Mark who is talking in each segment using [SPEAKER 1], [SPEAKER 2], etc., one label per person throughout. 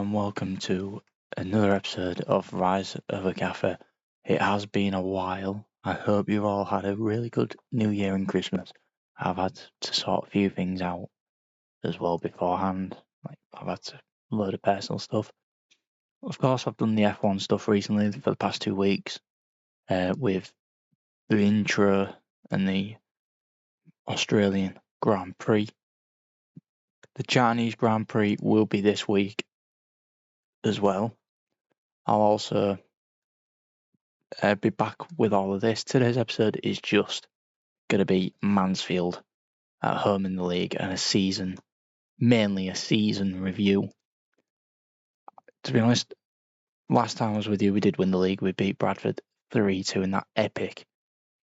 [SPEAKER 1] and welcome to another episode of Rise of a Gaffer. It has been a while. I hope you've all had a really good New Year and Christmas. I've had to sort a few things out as well beforehand. I've had to load of personal stuff. Of course, I've done the F1 stuff recently for the past 2 weeks with the intro and the Australian Grand Prix. The Chinese Grand Prix will be this week as well. I'll also be back with all of this. Today's episode is just going to be Mansfield at home in the league and mainly a season review. To be honest, last time I was with you, we did win the league. We beat Bradford 3-2 in that epic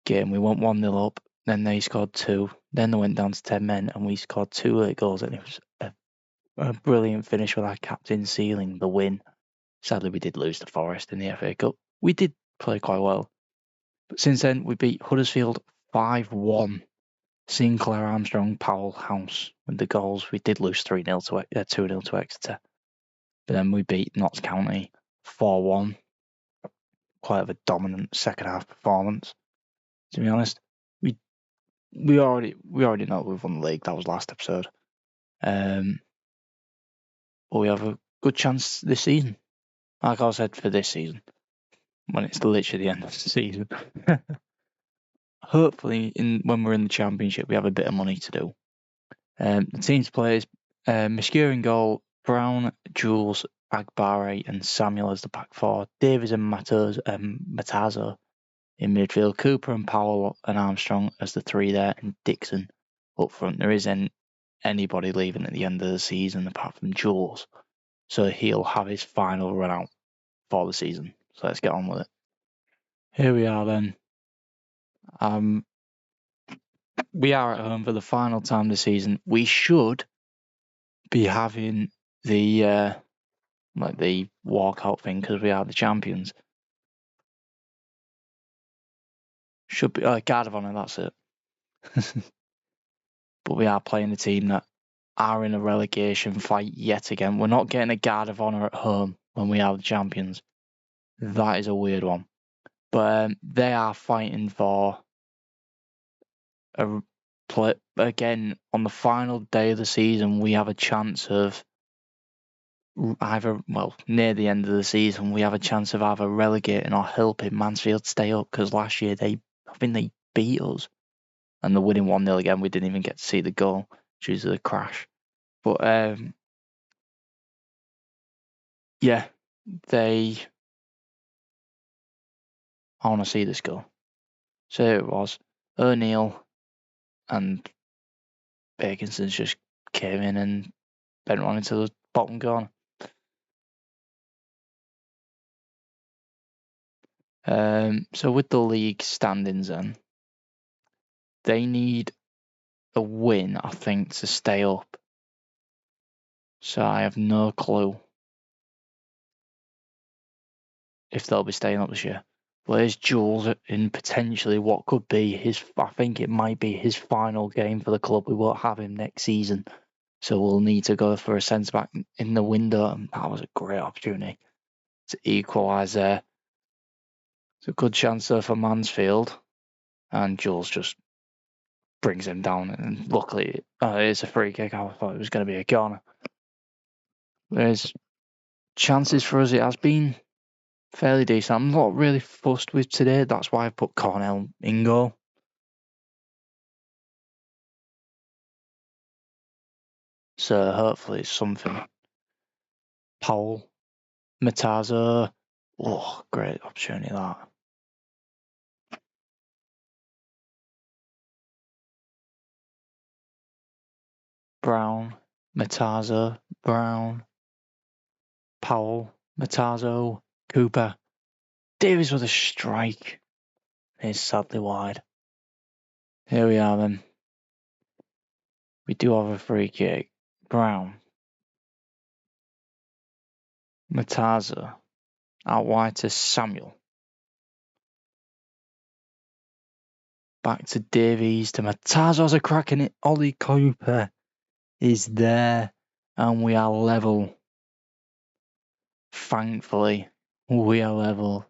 [SPEAKER 1] game. We went 1-0 up, then they scored 2, then they went down to 10 men and we scored 2 late goals, and it was a brilliant finish with our captain sealing the win. Sadly, we did lose to Forest in the FA Cup. We did play quite well. But since then, we beat Huddersfield 5-1. Sinclair, Armstrong, Powell, House with the goals. We did lose 2-0 to Exeter. But then we beat Notts County 4-1. Quite of a dominant second half performance. To be honest, we already know we've won the league. That was last episode. But we have a good chance this season. Like I said, for this season, when it's literally the end of the season. Hopefully, when we're in the Championship, we have a bit of money to do. The team's players, Mescure in goal, Brown, Jules, Agbare and Samuel as the back four, Davies and Matazo in midfield, Cooper and Powell and Armstrong as the three there, and Dixon up front. There isn't anybody leaving at the end of the season apart from Jules, so he'll have his final run out for the season. So let's get on with it. Here we are then. We are at home for the final time this season. We should be having the the walkout thing because we are the champions. Should be guard of honour, that's it. But we are playing a team that are in a relegation fight yet again. We're not getting a guard of honour at home when we are the champions. That is a weird one. But they are fighting for a play again on the final day of the season. We have a chance of near the end of the season, we have a chance of either relegating or helping Mansfield stay up, because last year I think they beat us and they're winning 1-0 again. We didn't even get to see the goal due to the crash. But I want to see this goal. So it was O'Neill and Bakinson's just came in and bent one into the bottom corner. So with the league standings then, they need a win, I think, to stay up. So I have no clue if they'll be staying up this year. Well, there's Jules in potentially what could be I think it might be his final game for the club. We won't have him next season. So we'll need to go for a centre-back in the window. And that was a great opportunity to equalise there. It's a good chance there for Mansfield. And Jules just brings him down. And luckily, it's a free kick. I thought it was going to be a corner. There's chances for us. It has been fairly decent. I'm not really fussed with today. That's why I put Cornell in goal. So hopefully it's something. Powell, Matazo. Oh, great opportunity that. Brown, Matazo, Brown, Powell, Matazo, Cooper. Davies with a strike. It's sadly wide. Here we are then. We do have a free kick. Brown. Matazo. Out wide to Samuel. Back to Davies to Matazo's a crack in it. Ollie Cooper is there. And we are level. thankfully, we are level.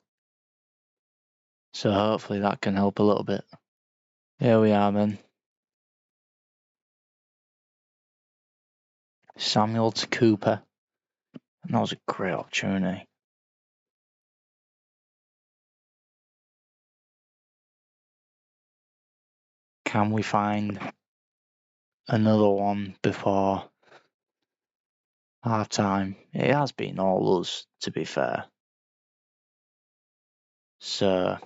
[SPEAKER 1] So hopefully that can help a little bit. Here we are, man. Samuel to Cooper. And that was a great opportunity. Can we find another one before half time? It has been all us, to be fair. So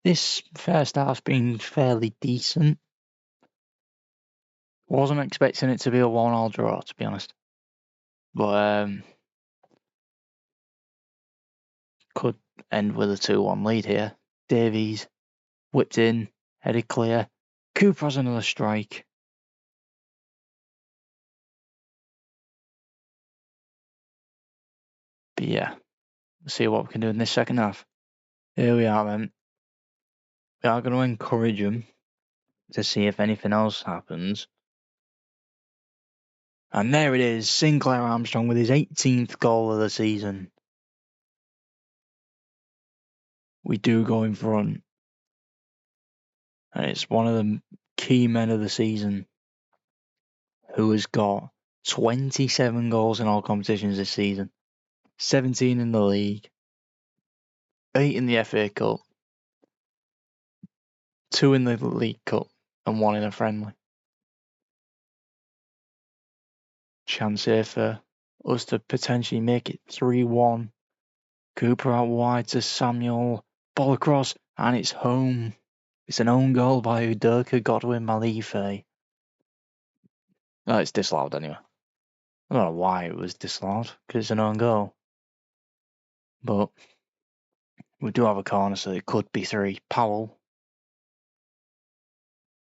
[SPEAKER 1] this first half's been fairly decent. Wasn't expecting it to be a 1-1 draw, to be honest. But could end with a 2-1 lead here. Davies whipped in, headed clear. Cooper has another strike. But yeah, we'll see what we can do in this second half. Here we are, then. We are going to encourage him to see if anything else happens. And there it is, Sinclair Armstrong with his 18th goal of the season. We do go in front. And it's one of the key men of the season who has got 27 goals in all competitions this season. 17 in the league. 8 in the FA Cup. 2 in the League Cup. And 1 in a friendly. Chance here for us to potentially make it 3-1. Cooper out wide to Samuel. Ball across. And it's home. It's an own goal by Udoka Godwin Malife. No, it's disallowed anyway. I don't know why it was disallowed, because it's an own goal. But we do have a corner, so it could be 3. Powell.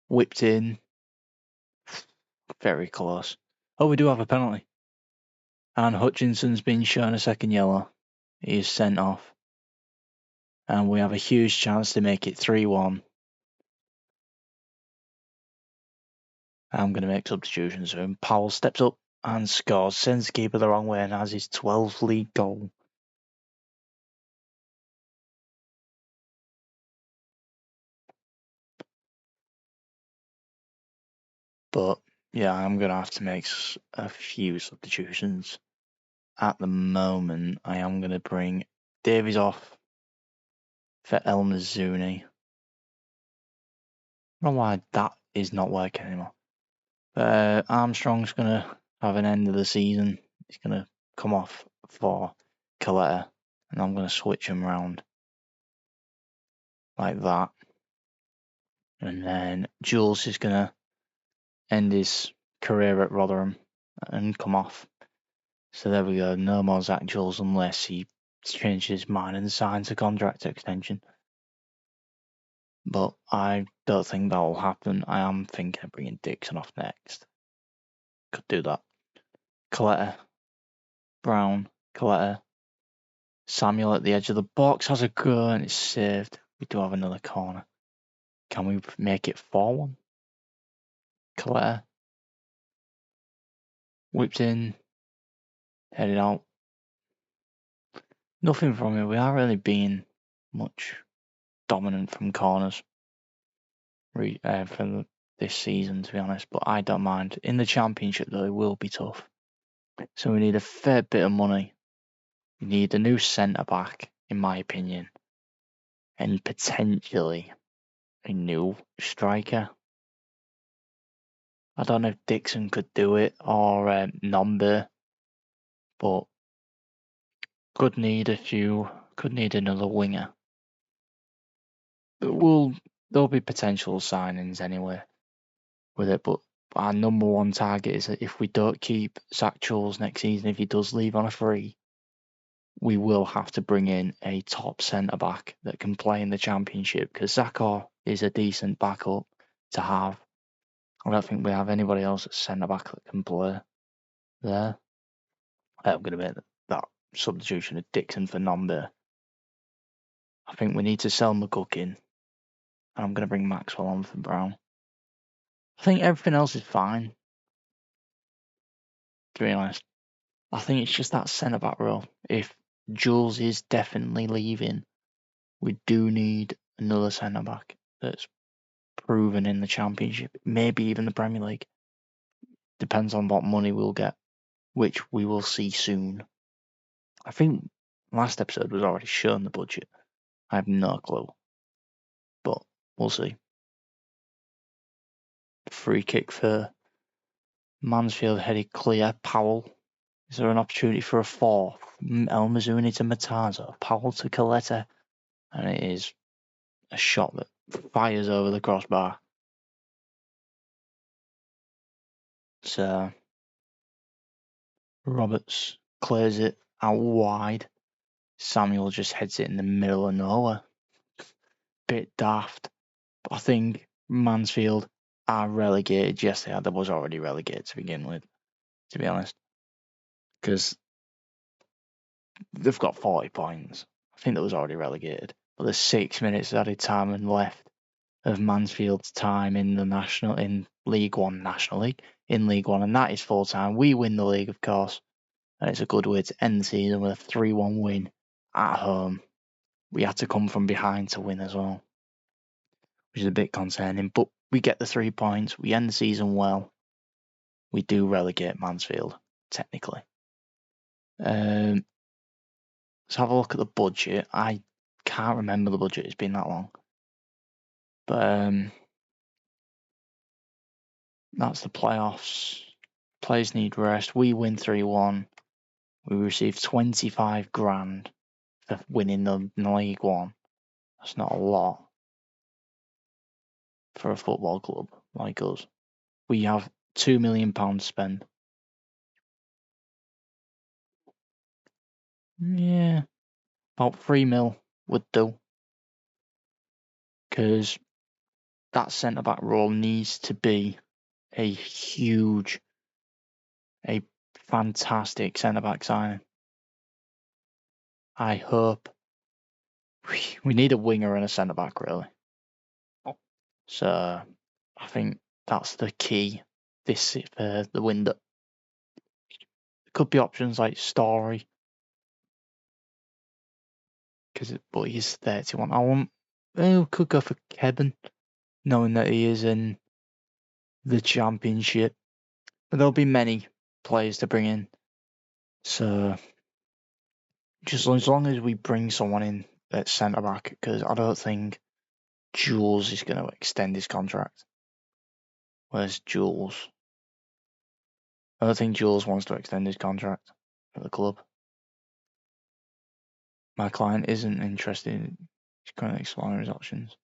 [SPEAKER 1] Whipped in. Very close. Oh, we do have a penalty. And Hutchinson's been shown a second yellow. He is sent off. And we have a huge chance to make it 3-1. I'm going to make substitutions soon. Powell steps up and scores. Sends the keeper the wrong way and has his 12th league goal. But yeah, I'm going to have to make a few substitutions. At the moment, I am going to bring Davies off for El Mizouni. I don't know why that is not working anymore. Armstrong's going to have an end of the season. He's going to come off for Coletta. And I'm going to switch him around like that. And then Jules is going to end his career at Rotherham and come off. So there we go. No more Zach Jules unless he changes his mind and signs a contract extension. But I don't think that will happen. I am thinking of bringing Dixon off next. Could do that. Coletta. Brown. Coletta. Samuel at the edge of the box has a go and it's saved. We do have another corner. Can we make it 4-1? Coletta. Whipped in. Headed out. Nothing from it. We aren't really being much dominant from corners from this season, to be honest. But I don't mind. In the Championship, though, it will be tough. So we need a fair bit of money. We need a new centre-back, in my opinion. And potentially a new striker. I don't know if Dixon could do it or Nombe. But could need another winger. There'll be potential signings anyway with it, but our number one target is that if we don't keep Zach Jules next season, if he does leave on a free, we will have to bring in a top centre back that can play in the Championship, because Zach or is a decent backup to have. I don't think we have anybody else at centre back that can play there. I'm going to make that substitution of Dixon for Nombe. I think we need to sell McGuckin, and I'm going to bring Maxwell on for Brown. I think everything else is fine, to be honest. I think it's just that centre back role. If Jules is definitely leaving, we do need another centre back that's proven in the Championship, maybe even the Premier League. Depends on what money we'll get, which we will see soon. I think last episode was already shown the budget. I have no clue, but we'll see. Free kick for Mansfield, headed clear. Powell. Is there an opportunity for a fourth? El Mazzuni to Matazo. Powell to Coletta. And it is a shot that fires over the crossbar. So Roberts clears it out wide. Samuel just heads it in the middle of nowhere. Bit daft. But I think Mansfield are relegated. Yes, they are. They was already relegated to begin with, to be honest. Because they've got 40 points. I think they was already relegated. But there's 6 minutes added time and left of Mansfield's time in League One, National League, in League One, and that is full time. We win the league, of course, and it's a good way to end the season with a 3-1 win at home. We had to come from behind to win as well, which is a bit concerning, but we get the 3 points. We end the season well. We do relegate Mansfield, technically. Let's have a look at the budget. I can't remember the budget. It's been that long. But that's the playoffs. Players need rest. We win 3-1. We receive 25 grand for winning the League One. That's not a lot for a football club like us. We have £2 million to spend. Yeah, about 3 mil would do. Because that centre-back role needs to be a fantastic centre-back signing. I hope. We need a winger and a centre-back, really. So, I think that's the key this the window. Could be options like Story. But he's 31. Could go for Kevin, knowing that he is in the Championship. But there'll be many players to bring in. So, just as long as we bring someone in at centre-back, because I don't think Jules is going to extend his contract. Where's Jules? I don't think Jules wants to extend his contract at the club. My client isn't interested. He's currently exploring his options.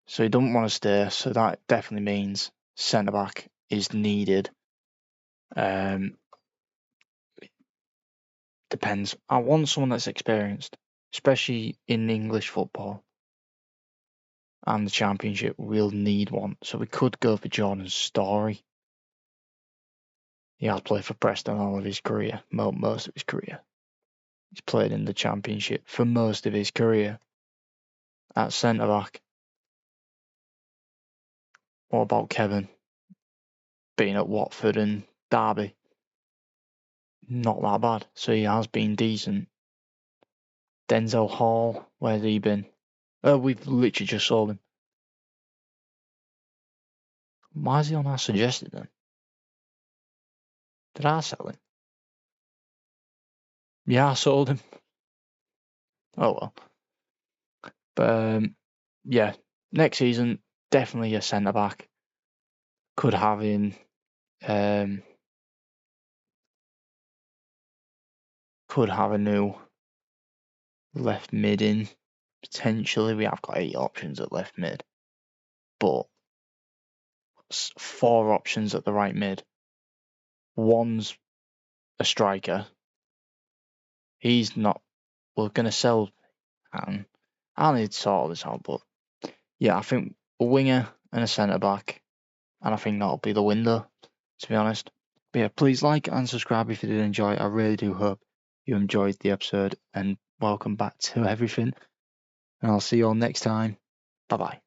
[SPEAKER 1] So he doesn't want to stay. So that definitely means centre-back is needed. Depends. I want someone that's experienced, especially in English football and the Championship. We'll need one. So we could go for Jordan Story. He has played for Preston all of his career, most of his career. He's played in the Championship for most of his career at centre-back. What about Kevin? Being at Watford and Derby. Not that bad. So he has been decent. Denzel Hall, where's he been? We've literally just sold him. Why is he on our suggested then? Did I sell him? Yeah, I sold him. Oh well. But yeah, next season definitely a centre back. Could have in. Could have a new left mid in. Potentially, we have got 8 options at left mid, but 4 options at the right mid. One's a striker. He's not. We're going to sell. I need to sort all this out, but yeah, I think a winger and a centre back, and I think that'll be the window, to be honest. But yeah, please like and subscribe if you did enjoy it. I really do hope you enjoyed the episode, and welcome back to everything. And I'll see you all next time. Bye bye.